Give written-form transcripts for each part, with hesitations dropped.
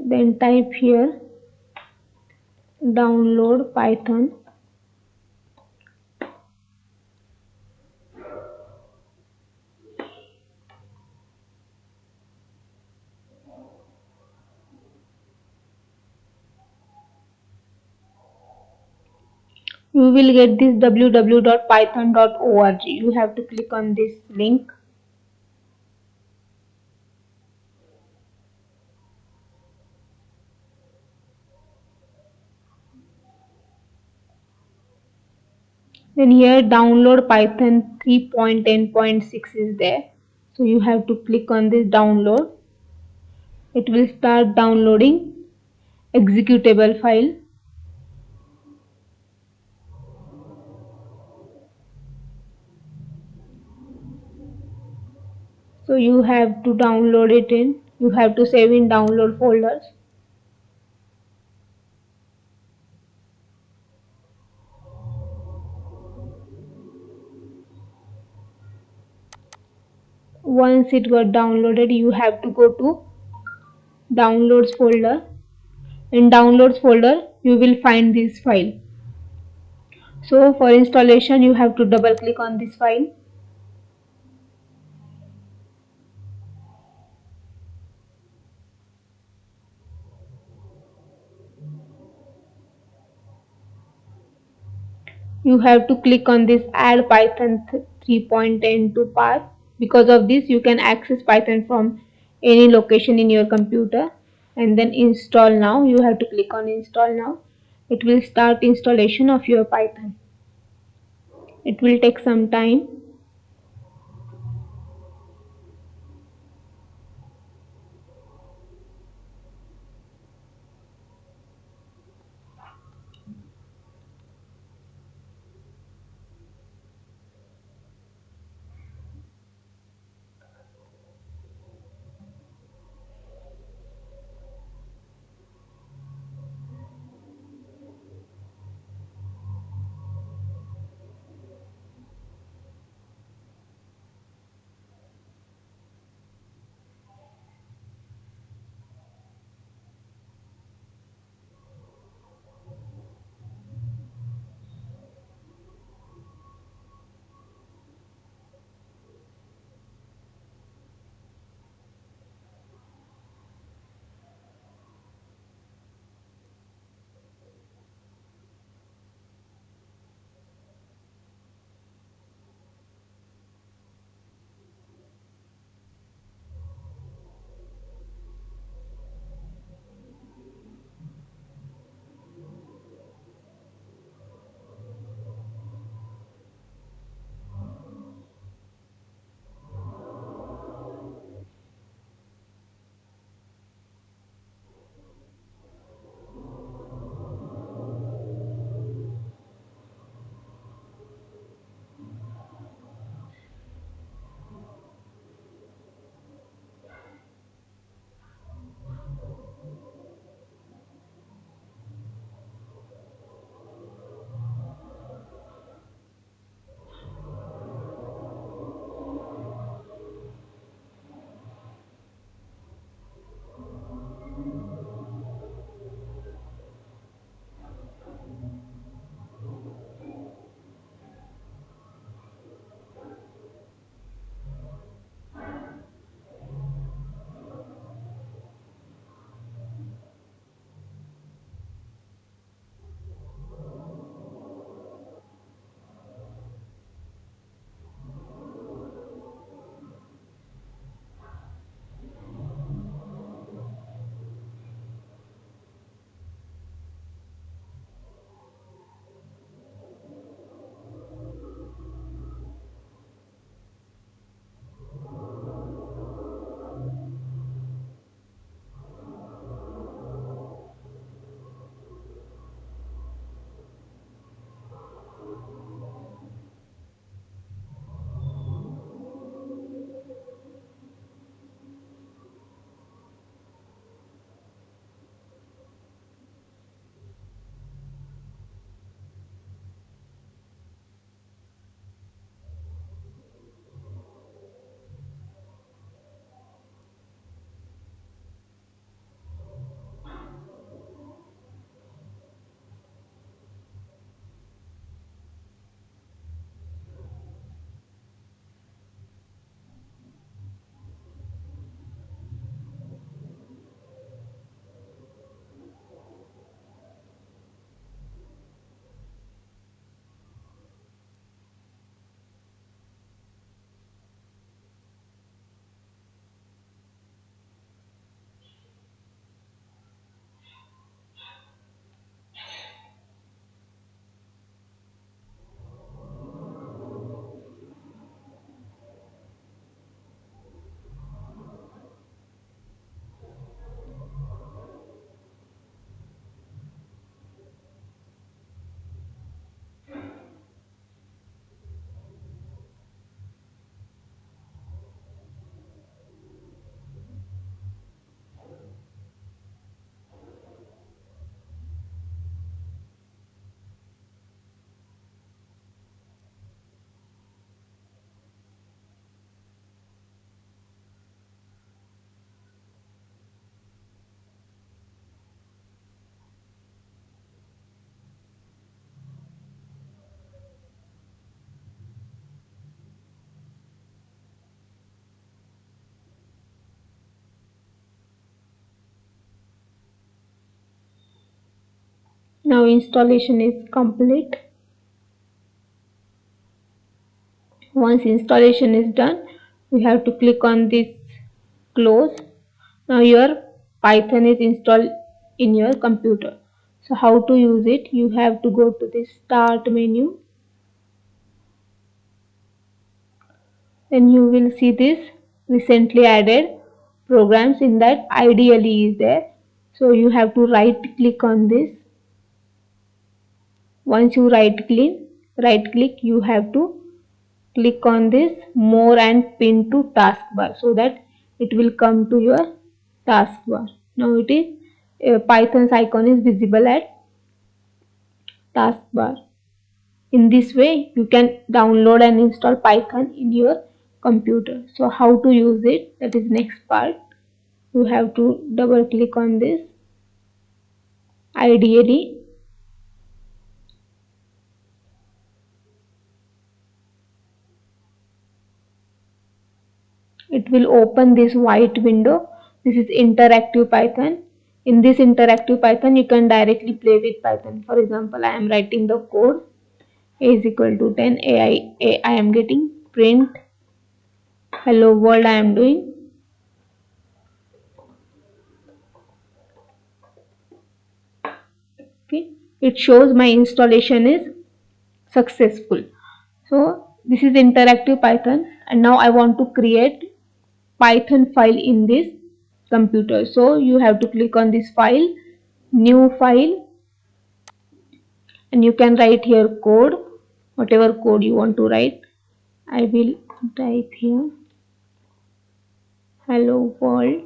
Then type here download Python. You will get this www.python.org. You have to click on this link. Then here download Python 3.10.6 is there. So you have to click on this download. It will start downloading executable file. So you have to download it in. You have to save in download folders. Once it got downloaded, you have to go to downloads folder. In downloads folder, you will find this file. So for installation, you have to double click on this file. You have to click on this add Python 3.10 to path. Because of this, you can access Python from any location in your computer. And then install now. You have to click on install now. It will start installation of your Python. It will take some time. Now installation is complete. Once installation is done, you have to click on this close. Now your Python is installed in your computer. So how to use it? You have to go to the start menu. Then you will see this recently added programs. In that ideally is there. So you have to right click on this. Once you right click, you have to click on this more and pin to taskbar so that it will come to your taskbar. Now it is Python's icon is visible at taskbar. In this way you can download and install Python in your computer. So how to use it, that is next part. You have to double click on this ideally. It will open this white window. This is interactive Python. In this interactive Python you can directly play with Python. For example, I am writing the code. A is equal to 10. I am getting print hello world. I am doing. Okay, it shows my installation is successful. So this is interactive Python, and now I want to create Python file in this computer. So you have to click on this file, new file, and you can write here code, whatever code you want to write. I will type here hello world.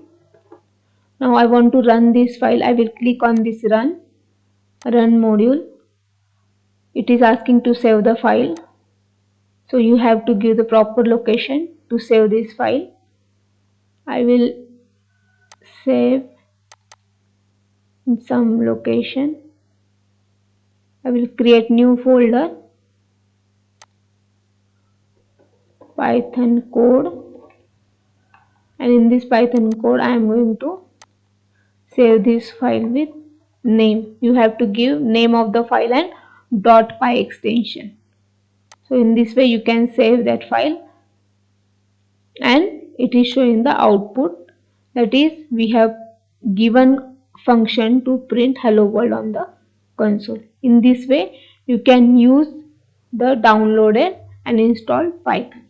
Now I want to run this file. I will click on this run module. It is asking to save the file. So you have to give the proper location to save this file. I will save in some location. I will create new folder, Python code, and in this Python code I am going to save this file with name. You have to give name of the file and .py extension. So in this way you can save that file, and it is showing the output, that is we have given function to print hello world on the console. In this way you can use the downloaded and installed Python.